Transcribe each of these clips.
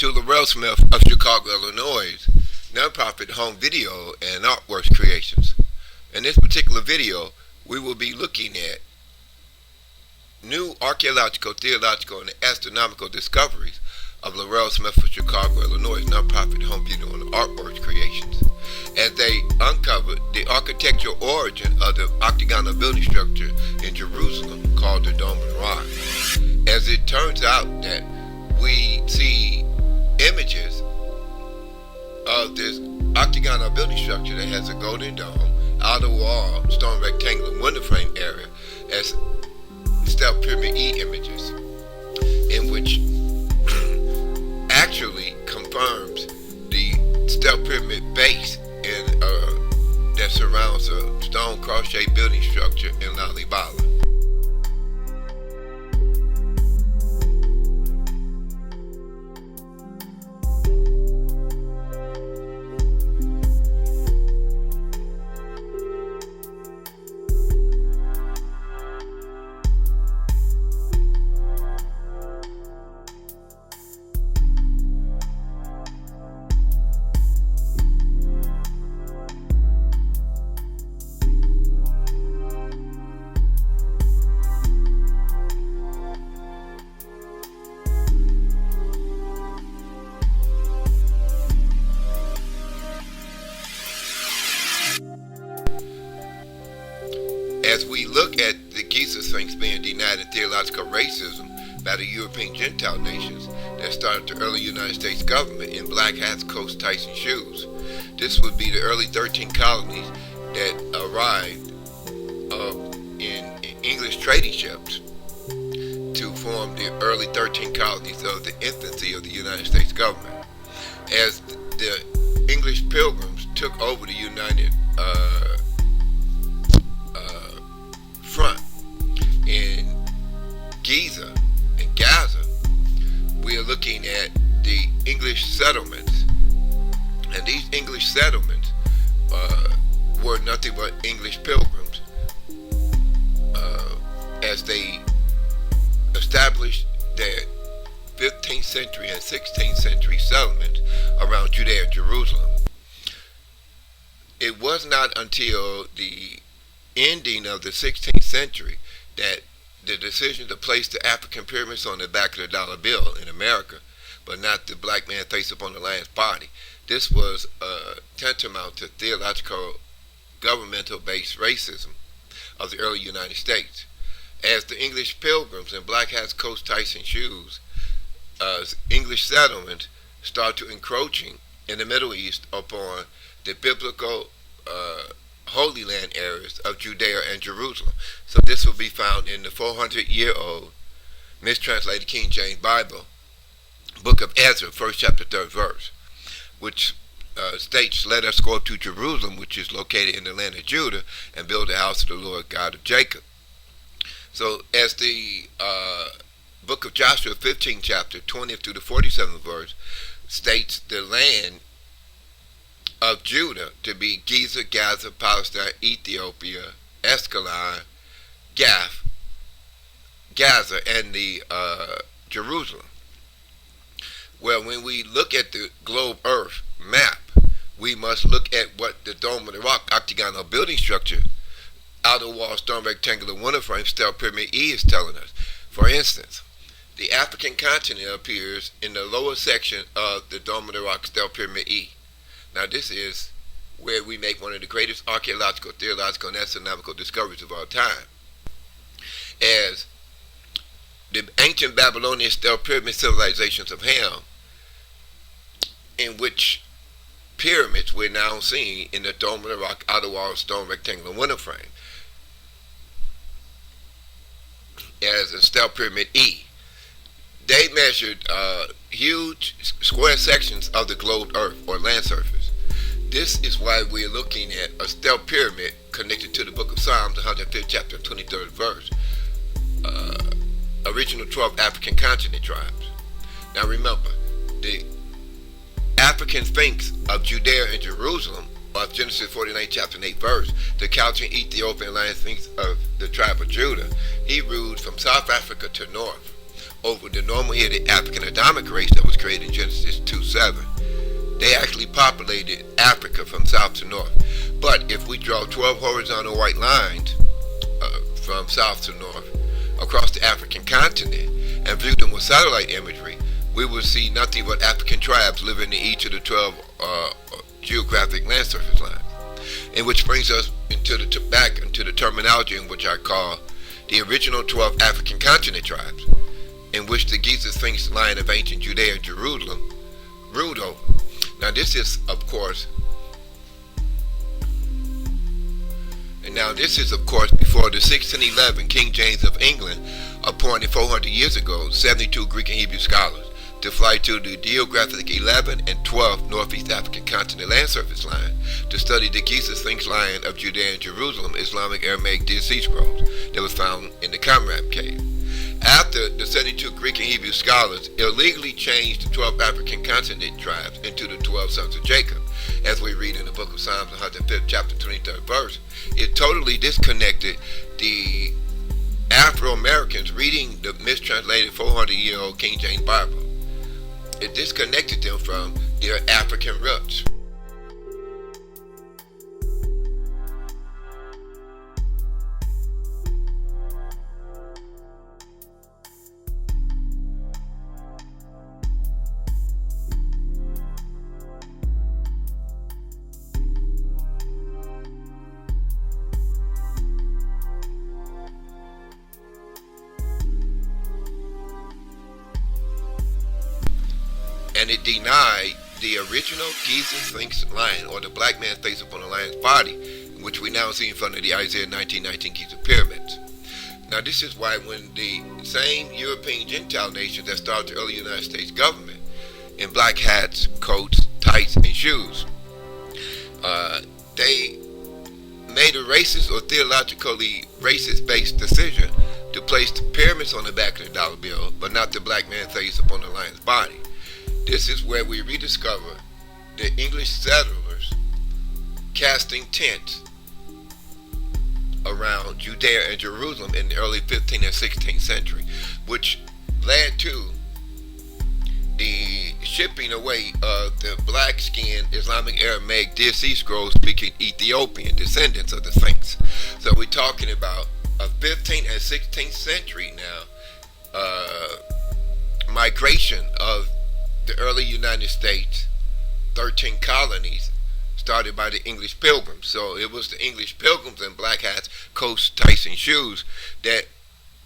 to Laurel Smith of Chicago, Illinois, nonprofit home video and artworks creations. In this particular video, we will be looking at new archaeological, theological, and astronomical discoveries of Laurel Smith of Chicago, Illinois, nonprofit home video and artworks creations, as they uncovered the architectural origin of the octagonal building structure in Jerusalem called the Dome of the Rock. As it turns out that we see images of this octagonal building structure that has a golden dome, outer wall, stone rectangular window frame area as stealth pyramid E images, in which actually confirms the stealth pyramid base in that surrounds a stone cross-shaped building structure in Lalibela. As we look at the GIZA SPHINX being denied in theological racism by the European Gentile nations that started the early United States government in black hats, coats, tights, and shoes. This would be the early 13 colonies that arrived in English trading ships to form the early 13 colonies of the infancy of the United States government. As the English pilgrims took over the United front in Giza and Gaza, we are looking at the English settlements, and these English settlements were nothing but English pilgrims as they established their 15th century and 16th century settlements around Judea and Jerusalem. It was not until the ending of the 16th century that the decision to place the African pyramids on the back of the dollar bill in America, but not the black man face upon the lion's body. This was tantamount to theological, governmental-based racism of the early United States. As the English pilgrims in black hats, coats, tights, and shoes, English settlements start to encroaching in the Middle East upon the biblical Holy Land areas of Judea and Jerusalem. So this will be found in the 400-year-old mistranslated King James Bible, book of Ezra, 1st chapter, 3rd verse, which states, "Let us go up to Jerusalem, which is located in the land of Judah, and build the house of the Lord God of Jacob." So as the book of Joshua, 15th chapter, 20th through the 47th verse, states the land of Judah to be Giza, Gaza, Palestine, Ethiopia, Escalon, Gath, Gaza, and the Jerusalem. Well, when we look at the globe Earth map, we must look at what the Dome of the Rock octagonal building structure, outer wall, stone rectangular window frame, stealth pyramid E is telling us. For instance, the African continent appears in the lower section of the Dome of the Rock stealth pyramid E. Now this is where we make one of the greatest archaeological, theological, and astronomical discoveries of our time. As the ancient Babylonian stealth pyramid civilizations of Ham, in which pyramids we're now seeing in the Dome of the Rock outer wall stone rectangular window frame as a stealth pyramid E. They measured huge square sections of the globe Earth or land surface. This is why we're looking at a stealth pyramid connected to the book of Psalms, 105th chapter, 23rd verse, original 12 African continent tribes. Now remember, the African SPHINX of Judea and Jerusalem, of Genesis 49 chapter 8 verse, the couching Ethiopian lion SPHINX of the tribe of Judah, he ruled from South Africa to north over the normal-headed African Adamic race that was created in Genesis 2:7. They actually populated Africa from south to north. But if we draw 12 horizontal white lines from south to north across the African continent and view them with satellite imagery, we will see nothing but African tribes living in each of the 12 geographic land surface lines. And which brings us back into the terminology in which I call the original 12 African continent tribes, in which the GIZA SPHINX line of ancient Judea and Jerusalem ruled over. Now this is of course before the 1611 King James of England appointed 400 years ago 72 Greek and Hebrew scholars to fly to the geographic 11 and 12 Northeast African continent land surface line to study the GIZA SPHINX line of Judea and Jerusalem Islamic Aramaic Dead Sea Scrolls that was found in the Qumran cave. After the 72 Greek and Hebrew scholars illegally changed the 12 African continent tribes into the 12 sons of Jacob, as we read in the book of Psalms 105th chapter 23rd verse, it totally disconnected the Afro-Americans reading the mistranslated 400-year-old King James Bible. It disconnected them from their African roots. And it denied the original GIZA SPHINX line, or the black man's face upon the lion's body, which we now see in front of the Isaiah 1919 Giza pyramids. Now this is why when the same European Gentile nations that started the early United States government in black hats, coats, tights, and shoes, they made a racist or theologically racist-based decision to place the pyramids on the back of the dollar bill, but not the black man's face upon the lion's body. This is where we rediscover the English settlers casting tents around Judea and Jerusalem in the early 15th and 16th century, which led to the shipping away of the black-skinned Islamic Aramaic Dead Sea Scrolls speaking Ethiopian descendants of the SPHINX. So we're talking about a 15th and 16th century now migration of the early United States 13 colonies started by the English Pilgrims. So it was the English Pilgrims in black hats, coats, tights, and shoes that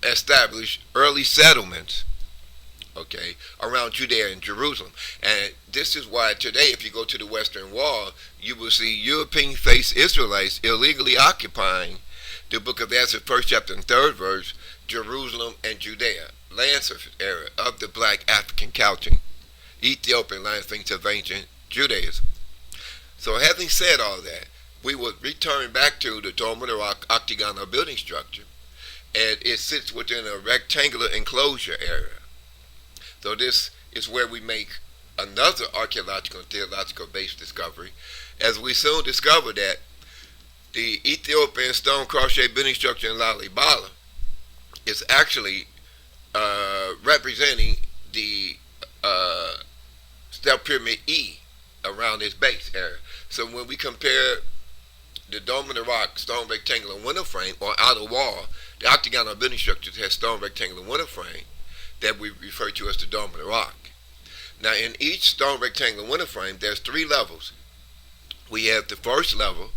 established early settlements, okay, around Judea and Jerusalem. And this is why today, if you go to the Western Wall, you will see European-faced Israelites illegally occupying the book of Ezra, 1st chapter and 3rd verse, Jerusalem and Judea, land surface area of the black African couching Ethiopian line SPHINX of ancient Judaism. So having said all that, we would return back to the Dome of the Rock octagonal building structure, and it sits within a rectangular enclosure area. So this is where we make another archaeological and theological based discovery, as we soon discover that the Ethiopian stone cross-shaped building structure in Lalibela is actually representing the Step Pyramid E around its base area. So when we compare the Dome of the Rock stone rectangular window frame or outer wall, the octagonal building structure has stone rectangular window frame that we refer to as the Dome of the Rock. Now in each stone rectangular window frame, there's 3 levels. We have the first level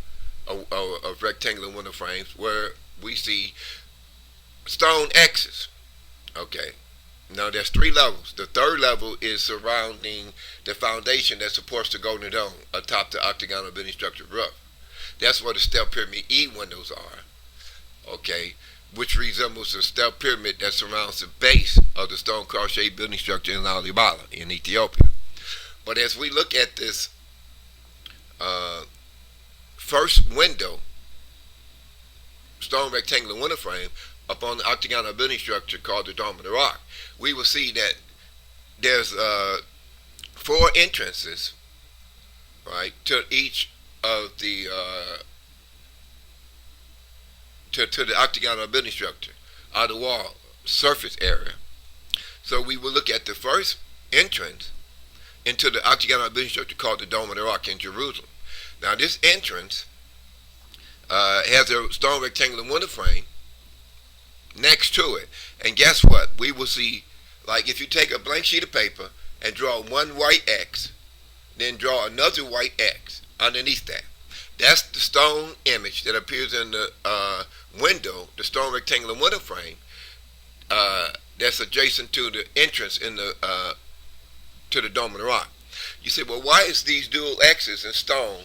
of rectangular window frames where we see stone X's. Okay. Now there's 3 levels. The 3rd level is surrounding the foundation that supports the golden dome atop the octagonal building structure roof. That's where the Step Pyramid E windows are, okay, which resembles the step pyramid that surrounds the base of the stone cross-shaped building structure in Lalibela in Ethiopia. But as we look at this first window, stone rectangular window frame, upon the octagonal building structure called the Dome of the Rock, we will see that there's 4 entrances, right, to each of the to the octagonal building structure, outer wall, surface area. So we will look at the first entrance into the octagonal building structure called the Dome of the Rock in Jerusalem. Now this entrance has a stone rectangular window frame next to it. And guess what? We will see, like if you take a blank sheet of paper and draw one white X, then draw another white X underneath that. That's the stone image that appears in the window, the stone rectangular window frame, that's adjacent to the entrance in the to the Dome of the Rock. You say, well, why is these dual X's in stone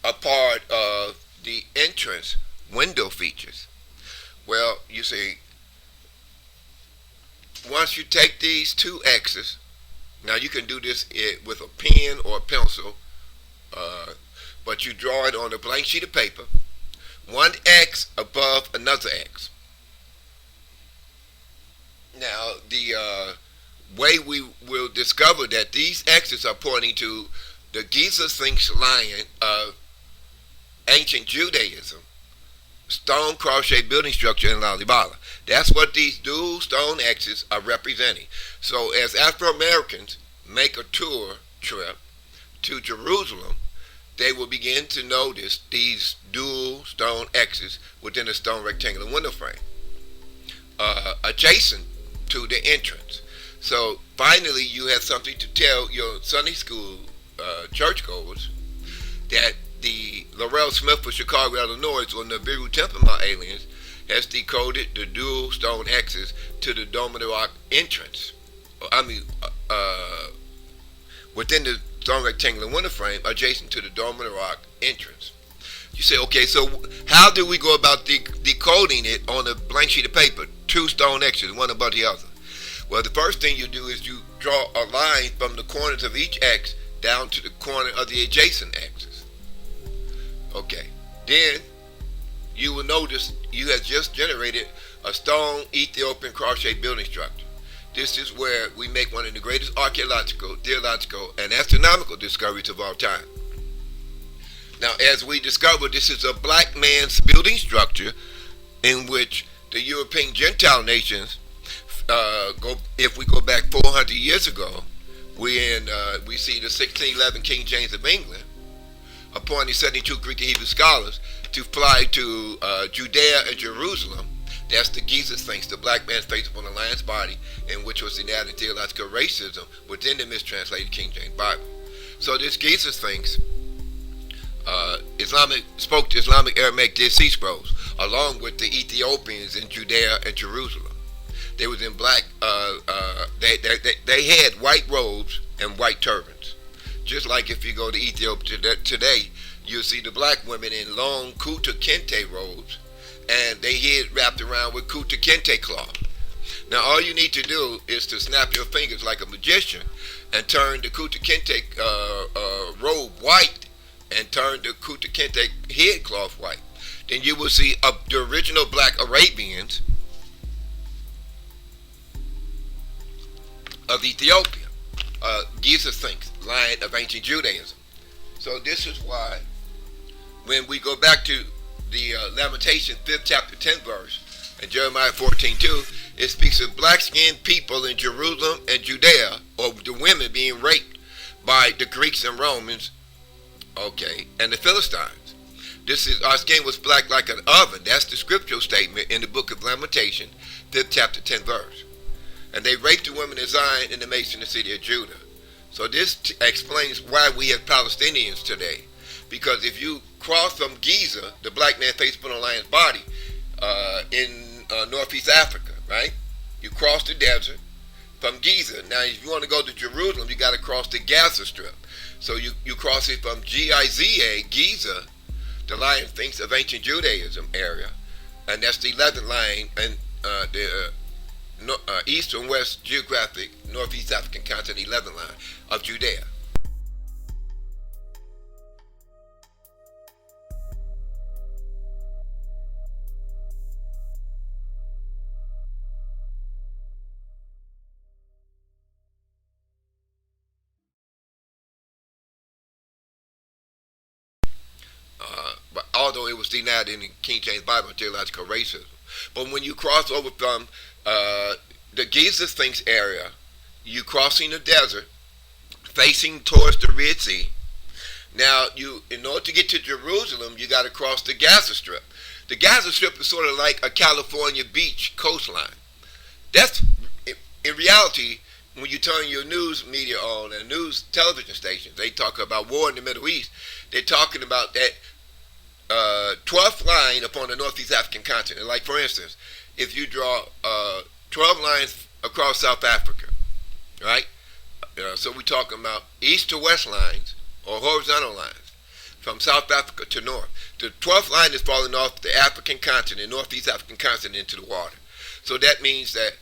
a part of the entrance window features? Well, you see, once you take these two X's, now you can do this with a pen or a pencil, but you draw it on a blank sheet of paper, one X above another X. Now, the way we will discover that these X's are pointing to the GIZA Sphinx lion of ancient Judaism, stone cross-shaped building structure in Lalibela. That's what these dual stone X's are representing. So as Afro-Americans make a tour trip to Jerusalem, they will begin to notice these dual stone X's within a stone rectangular window frame, adjacent to the entrance. So finally you have something to tell your Sunday school churchgoers that the Laurel Smith of Chicago, Illinois, or the Nibiru Temple aliens has decoded the dual stone X's to the Dome of the Rock entrance. Within the stone rectangular window frame adjacent to the Dome of the Rock entrance. You say, okay, so how do we go about decoding it on a blank sheet of paper? Two stone X's, one above the other. Well, the first thing you do is you draw a line from the corners of each X down to the corner of the adjacent X's. Okay, then you will notice you have just generated a stone Ethiopian cross-shaped building structure. This is where we make one of the greatest archaeological, theological, and astronomical discoveries of our time. Now, as we discover, this is a black man's building structure in which the European Gentile nations, if we go back 400 years ago, we see the 1611 King James of England appointing 72 Greek and Hebrew scholars to fly to Judea and Jerusalem. That's the GIZA Sphinx, the black man's face upon the lion's body, in which was the added theological racism within the mistranslated King James Bible. So this GIZA Sphinx spoke to Islamic Aramaic Dead Sea Scrolls, along with the Ethiopians in Judea and Jerusalem. They was in black. They had white robes and white turbans. Just like if you go to Ethiopia today, you'll see the black women in long kuta kente robes, and they head wrapped around with kuta kente cloth. Now all you need to do is to snap your fingers like a magician and turn the kuta kente robe white and turn the kuta kente head cloth white. Then you will see the original black Arabians of Ethiopia, GIZA Sphinx, lion of ancient Judaism. So this is why when we go back to the Lamentation 5th chapter 10 verse and Jeremiah 14:2, it speaks of black-skinned people in Jerusalem and Judea, or the women being raped by the Greeks and Romans, okay, and the Philistines. This is, our skin was black like an oven. That's the scriptural statement in the book of Lamentation, 5th chapter 10 verse. And they raped the women of Zion in the midst of the city of Judah. So this explains why we have Palestinians today. Because if you cross from Giza, the black man face upon a lion's body, in northeast Africa, right? You cross the desert from Giza. Now, if you want to go to Jerusalem, you got to cross the Gaza Strip. So you cross it from GIZA, Giza, the lion sphinx of ancient Judaism area, and that's the 11th line and the east and west geographic northeast African continent, 11th line of Judea. But although it was denied in the King James Bible, theological racism. But when you cross over from the Giza Sphinx area, you crossing the desert, facing towards the Red Sea. Now, in order to get to Jerusalem, you got to cross the Gaza Strip. The Gaza Strip is sort of like a California beach coastline. That's, in reality, when you turn your news media on and news television stations, they talk about war in the Middle East. They're talking about that 12th line upon the Northeast African continent. Like, for instance, if you draw 12 lines across South Africa, right? So we're talking about east to west lines or horizontal lines from South Africa to north. The 12th line is falling off the African continent, Northeast African continent, into the water. So that means that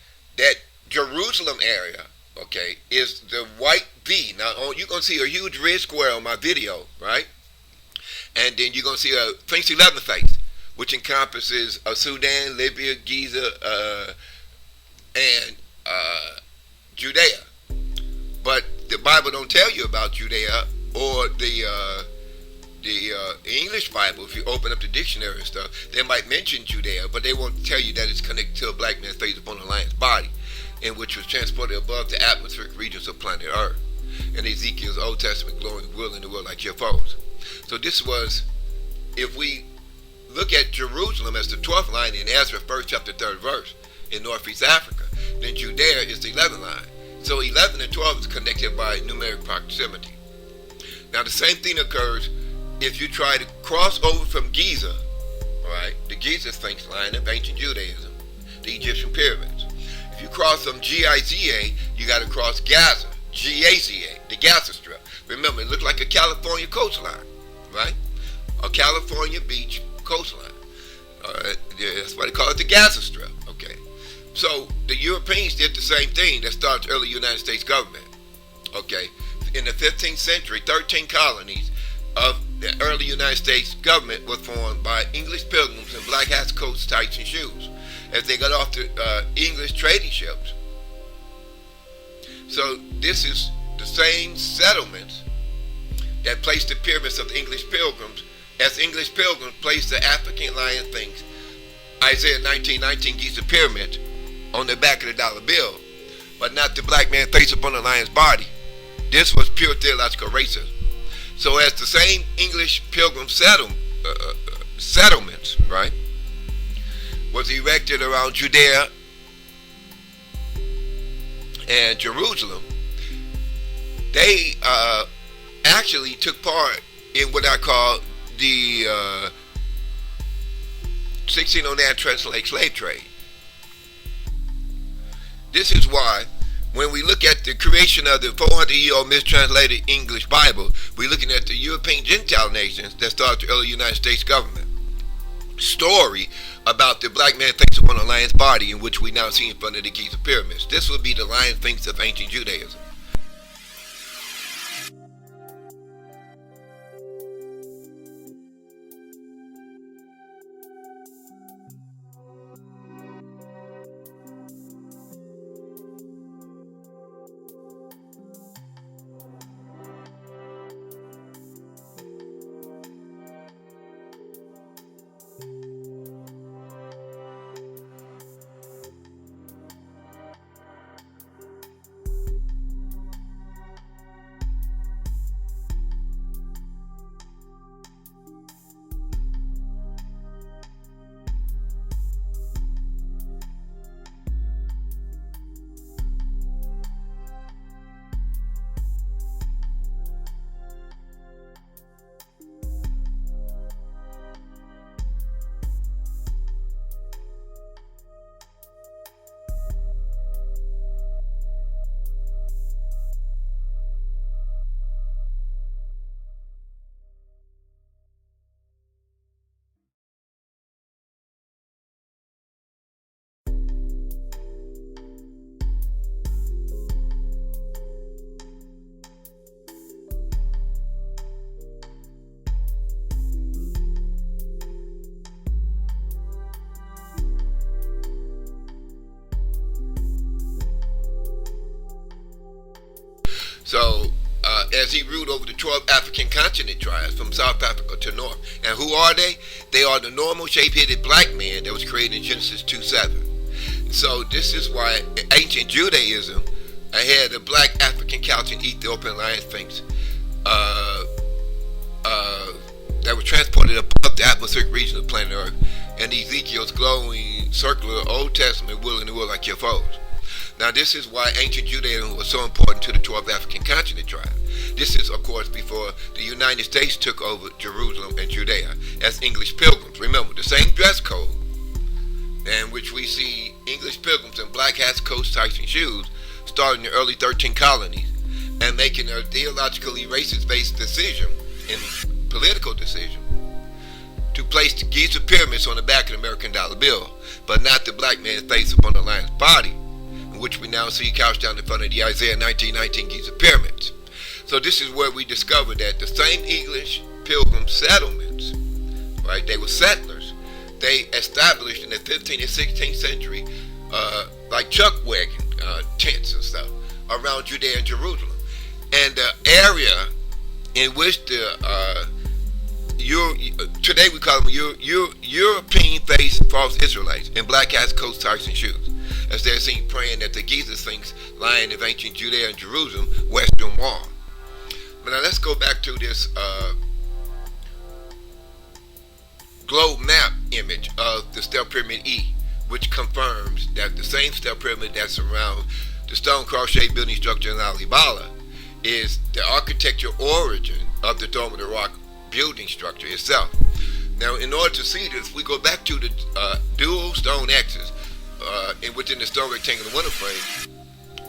Jerusalem area, okay, is the white V. Now, you're going to see a huge red square on my video, right? And then you're going to see a Sphinx 11 face, which encompasses Sudan, Libya, Giza, and Judea. But the Bible don't tell you about Judea, or the English Bible. If you open up the dictionary and stuff, they might mention Judea, but they won't tell you that it's connected to a black man's face upon a lion's body, in which was transported above the atmospheric regions of planet Earth. And Ezekiel's Old Testament glowing will in the world like UFOs. So this was, if we look at Jerusalem as the 12th line in Ezra 1st chapter 3rd verse in Northeast Africa, then Judea is the 11th line. So 11 and 12 is connected by numeric proximity. Now the same thing occurs if you try to cross over from Giza, right, the Giza Sphinx line of ancient Judaism, the Egyptian pyramids. If you cross from GIZA, you got to cross Gaza, GAZA, the Gaza Strip. Remember, it looks like a California coastline, right? A California beach coastline. That's why they call it the Gaza Strip, okay? So the Europeans did the same thing that started early United States government, okay? In the 15th century, 13 colonies of the early United States government was formed by English pilgrims in black hats, coats, tights, and shoes as they got off the English trading ships. So this is the same settlements that placed the pyramids of the English pilgrims, as English pilgrims placed the African lion things, Isaiah 19:19 Giza pyramid, on the back of the dollar bill, but not the black man face upon the lion's body. This was pure theological racism. So as the same English pilgrim settlements, right, was erected around Judea and Jerusalem, they actually took part in what I call the 1609 Transatlantic slave trade. This is why when we look at the creation of the 400-year-old mistranslated English Bible, we're looking at the European Gentile nations that started the early United States government story about the black man face upon a lion's body, in which we now see in front of the Giza pyramids. This would be the lion sphinx of ancient Judaism. So, as he ruled over the 12 African continent tribes from South Africa to north. And who are they? They are the normal shape-headed black man that was created in Genesis 2:7. So this is why ancient Judaism had a black African couch in Ethiopian lion sphinx that was transported above the atmospheric region of planet Earth, and Ezekiel's glowing circular Old Testament will in the will like your foes. Now this is why ancient Judaism was so important to the 12 African continent tribes. This is, of course, before the United States took over Jerusalem and Judea as English pilgrims. Remember, the same dress code in which we see English pilgrims in black hats, coats, tights, and shoes starting the early 13 colonies and making a theologically racist-based decision and political decision to place the Giza pyramids on the back of the American dollar bill, but not the black man's face upon the lion's body, which we now see couched down in front of the Isaiah 1919 Giza pyramids. So this is where we discovered that the same English pilgrim settlements, right, they were settlers, they established in the 15th and 16th century, like chuck wagon tents and stuff around Judea and Jerusalem. And the area in which the, today we call them European-faced false Israelites in black hats, coats, tights, and shoes, as they're seen praying at the Giza Sphinx lying of ancient Judea and Jerusalem western wall. But now let's go back to this globe map image of the Step Pyramid E, which confirms that the same Step Pyramid that surrounds the stone cross-shaped building structure in Alibaba is the architectural origin of the Dome of the Rock building structure itself. Now, in order to see this, we go back to the dual stone X's within the stone rectangular window frame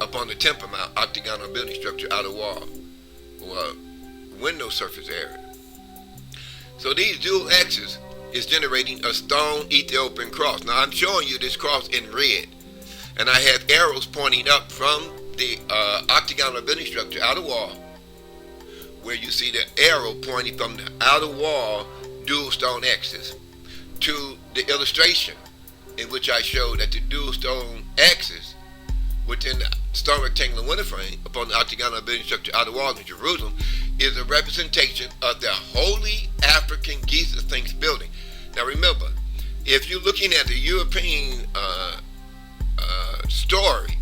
upon the Temple Mount octagonal building structure outer wall or window surface area. So these dual X's is generating a stone Ethiopian cross. Now I'm showing you this cross in red, and I have arrows pointing up from the octagonal building structure outer wall, where you see the arrow pointing from the outer wall dual stone X's to the illustration in which I show that the dual stone X's within the stone rectangular window frame upon the octagonal building structure outer wall in Jerusalem is a representation of the Holy African Giza Sphinx building. Now remember, if you're looking at the European story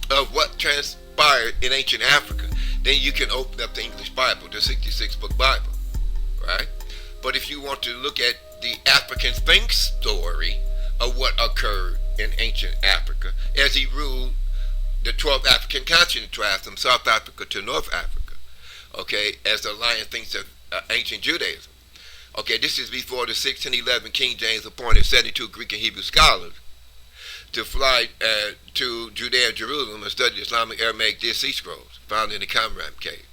of what transpired in ancient Africa, then you can open up the English Bible, the 66-book Bible, right? But if you want to look at the African Sphinx story of what occurred in ancient Africa as he ruled the 12 African continent tribes from South Africa to North Africa, okay, as the lion thinks of ancient Judaism. Okay, this is before the 1611 King James appointed 72 Greek and Hebrew scholars to fly to Judea and Jerusalem and study the Islamic Aramaic Dead Sea Scrolls found in the Qumran cave.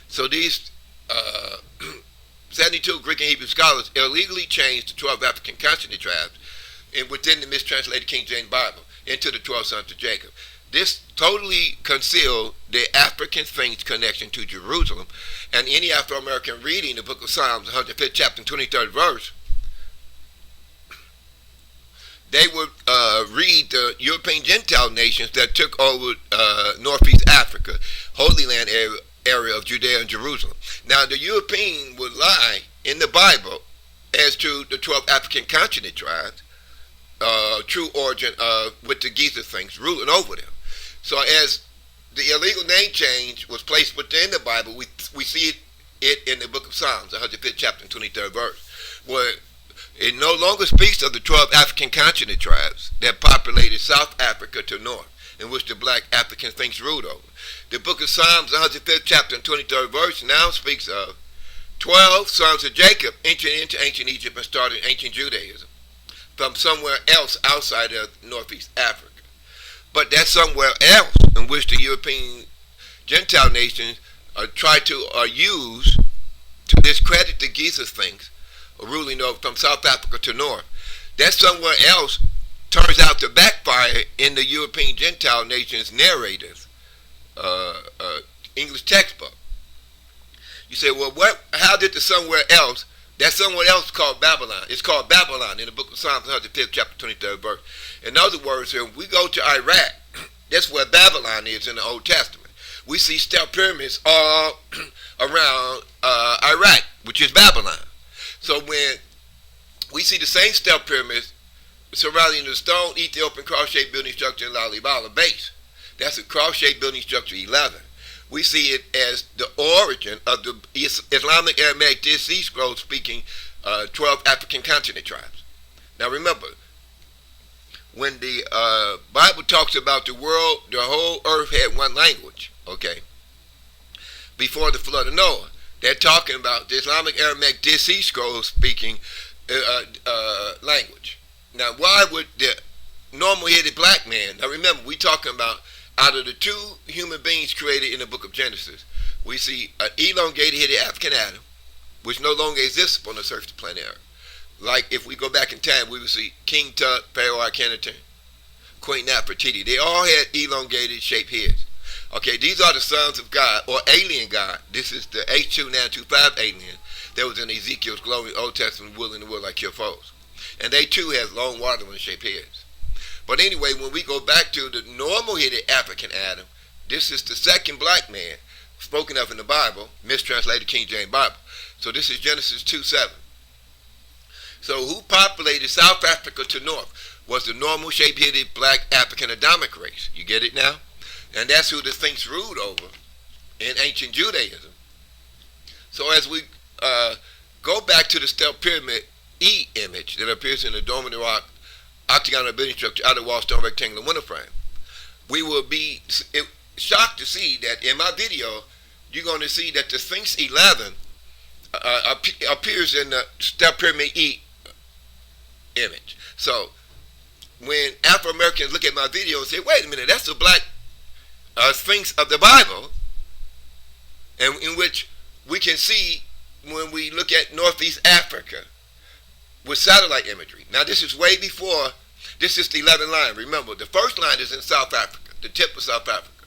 So these 72 Greek and Hebrew scholars illegally changed the 12 African continent tribes within the mistranslated King James Bible into the 12 sons of Jacob. This totally concealed the African Sphinx connection to Jerusalem, and any Afro-American reading the book of Psalms, 105th chapter and 23rd verse, they would read the European Gentile nations that took over Northeast Africa, Holy Land area of Judea and Jerusalem. Now, the European would lie in the Bible as to the 12 African continent tribes, true origin with the Giza Sphinx ruling over them. So as the illegal name change was placed within the Bible, we see it in the book of Psalms, 105th chapter and 23rd verse, where it no longer speaks of the 12 African continent tribes that populated South Africa to north, in which the black African Sphinx ruled over. The book of Psalms, 105th chapter and 23rd verse, now speaks of 12 sons of Jacob entering into ancient Egypt and started ancient Judaism from somewhere else outside of Northeast Africa. But that's somewhere else in which the European Gentile nations try to use to discredit the Giza Sphinx, ruling over from South Africa to north. That somewhere else turns out to backfire in the European Gentile nations' narrators, English textbook. You say, well, how did the somewhere else, that somewhere else called Babylon, it's called Babylon in the book of Psalms, 105th chapter, 23rd verse. In other words, if we go to Iraq, that's where Babylon is in the Old Testament. We see step pyramids all around Iraq, which is Babylon. So when we see the same step pyramids surrounding the stone Ethiopian cross-shaped building structure in Lalibela base. That's a cross-shaped building structure 11. We see it as the origin of the Islamic Aramaic Dead Sea Scrolls speaking 12 African continent tribes. Now remember, when the Bible talks about the world, the whole earth had one language, okay? Before the flood of Noah, they're talking about the Islamic Aramaic Dead Sea Scrolls speaking language. Now, why would the normal-headed black man, now remember, we're talking about out of the two human beings created in the book of Genesis, we see an elongated-headed African Adam, which no longer exists upon the surface of the planet Earth. Like if we go back in time, we would see King Tut, Pharaoh Akhenaten, Queen Nefertiti. They all had elongated shaped heads. Okay, these are the sons of God, or alien God. This is the H2925 alien that was in Ezekiel's glowing Old Testament, willing to will like your foes. And they too have long watermelon-shaped heads. But anyway, when we go back to the normal-headed African Adam, this is the second black man spoken of in the Bible, mistranslated King James Bible. So this is Genesis 2:7. So who populated South Africa to north was the normal shape-headed black African Adamic race. You get it now? And that's who the Sphinx ruled over in ancient Judaism. So as we go back to the Stealth Pyramid E image that appears in the Dome of the Rock octagonal building structure, outer wall, stone, rectangular window frame, we will be shocked to see that in my video, you're going to see that the Sphinx 11 appears in the Stealth Pyramid E image. So when Afro-Americans look at my video and say, wait a minute, that's the black Sphinx of the Bible, and in which we can see when we look at Northeast Africa with satellite imagery. Now this is way before, this is the 11th line. Remember, the first line is in South Africa, the tip of South Africa.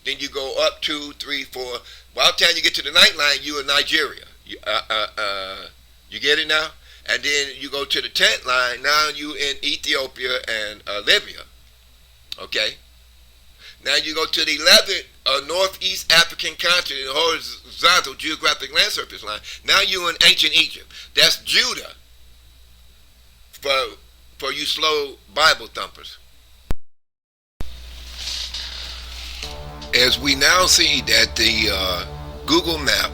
Then you go up 2, 3, 4. By the time you get to the 9th line, you're in Nigeria. You get it now? And then you go to the 10th line, now you in Ethiopia and Libya. Okay? Now you go to the 11th Northeast African continent, horizontal geographic land surface line. Now you're in ancient Egypt. That's Judah for you slow Bible thumpers. As we now see that the Google map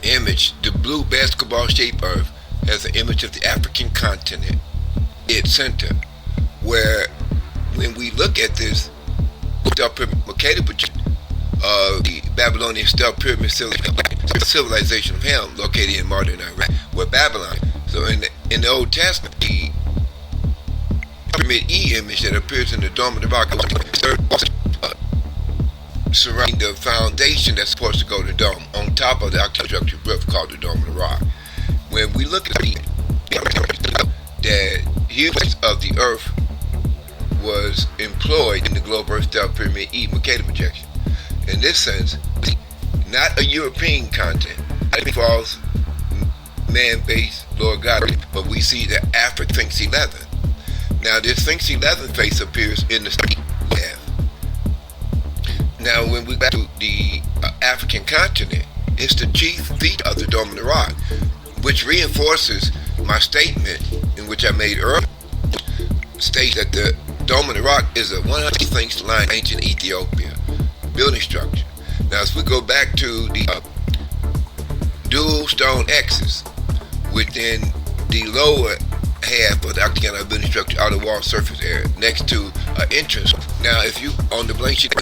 image, the blue basketball-shaped earth, has an image of the African continent, its center, where when we look at this stealth pyramid located the Babylonian stealth pyramid civilization of Ham, located in modern Iraq, where Babylon. So in the Old Testament, the pyramid E image that appears in the Dome of the Rock surrounding the foundation that's supposed to go to the dome, on top of the architectural roof called the Dome of the Rock. When we look at that humans of the earth was employed in the globe earth stealth pyramid E Mercator projection. In this sense, not a European content. It falls man-based Lord God, but we see the African Sphinx 11. Now this Sphinx 11 face appears in the state. Now when we go back to the African continent, it's the chief feature of the Dome of the Rock, which reinforces my statement in which I made earlier, states that the Dome of the Rock is a 100 Sphinx line ancient Ethiopia building structure. Now as we go back to the dual stone X's within the lower half of the octagonal building structure outer wall surface area next to an entrance. Now if you on the blank sheet,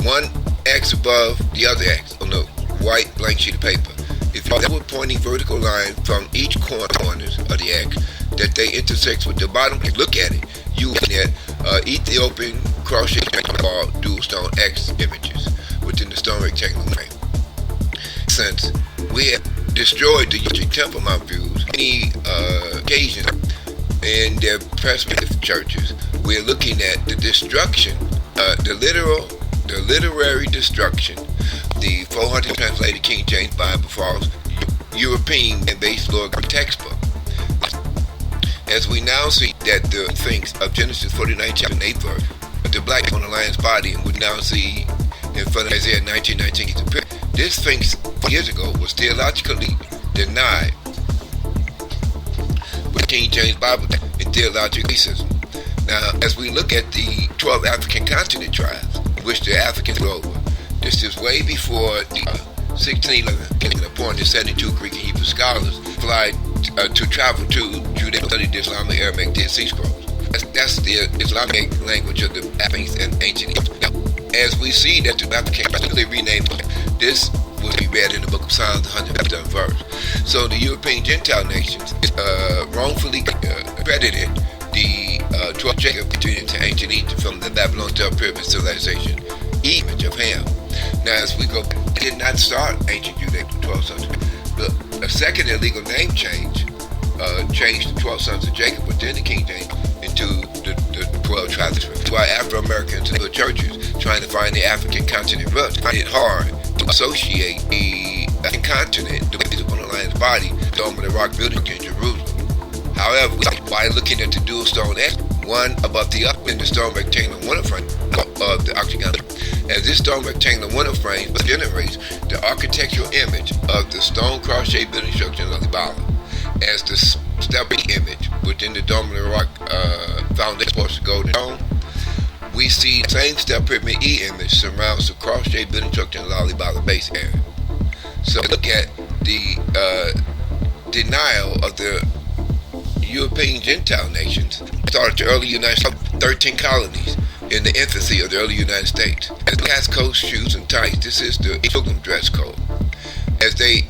one X above the other X on the white blank sheet of paper, if you have a pointing vertical line from each corners of the X that they intersect with the bottom, look at it, you get Ethiopian cross-shaped wall dual stone X images within the stone rectangular frame. Since we have destroyed the Egyptian temple mount views many occasions in their Presbyterian churches, we're looking at the destruction, the literary destruction. The 400 translated King James Bible falls European and based Lord textbook. As we now see that the Sphinx of Genesis 49 chapter 8 verse, the black on the lion's body, and we now see in front of Isaiah 19:19. This Sphinx years ago was theologically denied with King James Bible in theological racism. Now, as we look at the 12 African continent tribes, which the Africans were over, this is way before the 1611, upon the 72 Greek and Hebrew scholars applied to travel to Judea to study the Islamic Aramaic Dead Sea Scrolls. That's the Islamic language of the Sphinx and ancient Egypt. Now, as we see that the African clearly renamed, this will be read in the book of Psalms, 107th verse. So the European Gentile nations wrongfully credited the 12 Jacob into ancient Egypt from the Babylonian pyramid civilization image of Ham. Now, as we go, it did not start ancient Judea in the 12th century. But a second illegal name change changed the 12 sons of Jacob within the King James into the 12 tribes. That's why Afro-Americans in the churches trying to find the African continent roots find it hard to associate the African continent, the way upon the lion's body, Dome of the Rock building in Jerusalem. However, by looking at the dual stone X, one above the other in the stone rectangular window frame of the octagon, as this stone rectangular window frame generates the architectural image of the stone cross-shaped building structure of the Babylon, as the stepping image within the Dome of the Rock foundation portion of the Golden Dome. We see the same step pyramid E image surrounds the cross-shaped building structure in the Lalibala base area. So look at the denial of the European Gentile nations. Started the early United States, 13 colonies in the infancy of the early United States. As cast coat, shoes, and tights, this is the pilgrim dress code. As they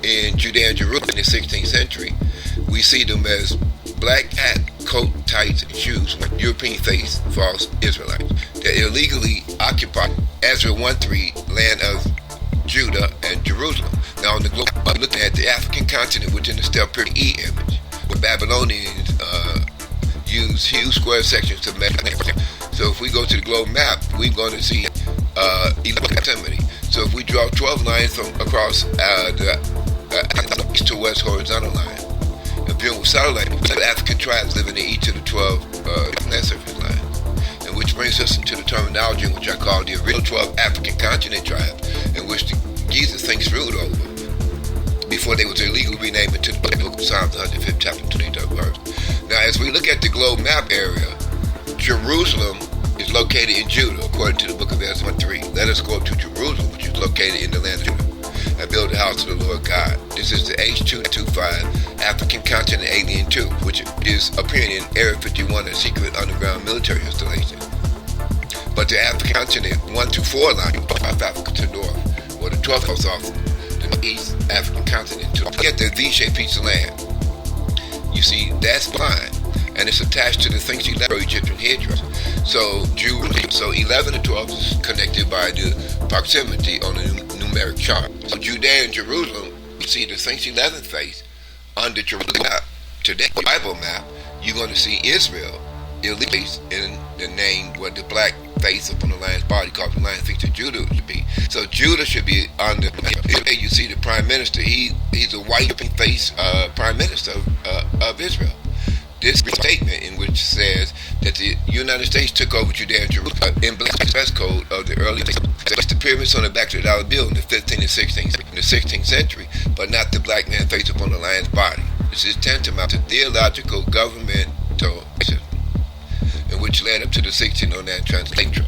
in Judea and Jerusalem in the 16th century, we see them as black hat, coat, tights, and shoes when European faced false Israelites that illegally occupied Ezra 1:3 land of Judah and Jerusalem. Now, on the globe, I'm looking at the African continent within the step pyramid E image, where Babylonians use huge square sections to measure. So if we go to the globe map, we're going to see 11 proximity. So if we draw 12 lines from across the east to west horizontal line, and viewing with satellite, the African tribes living in each of the 12 land surface lines. And which brings us into the terminology in which I call the original 12 African continent tribes, in which the GIZA SPHINX ruled over before they was illegally renamed into the book of Psalms, 105th chapter, 23rd verse. Now, as we look at the globe map area, Jerusalem is located in Judah, according to the book of Ezra 1:3. Let us go up to Jerusalem, which is located in the land of Judah, and build the house of the Lord God. This is the H225 African Continent Alien 2, which is appearing in Area 51, a secret underground military installation. But the African Continent 1 through 4 line of Africa to the north, or the 12th house off the East African Continent to get the V-shaped piece of land. You see, that's line, and it's attached to the things you left Egyptian headdress. So 11 and 12 is connected by the proximity on the numeric chart. So Judea and Jerusalem, you see the St. 11th face under Jerusalem map. Today, Bible map, you're going to see Israel illegally in the name where the black face up on the lion's body called the lion thinks that Judah should be. So Judah should be under. You see the prime minister. He's a white face prime minister of Israel. This statement in which says that the United States took over Judea and Jerusalem in black dress code of the early days. That's the pyramids on the back of the dollar bill in the 15th and 16th century, but not the black man face upon the lion's body. This is tantamount to theological governmental racism, in which led up to the 1609 translation.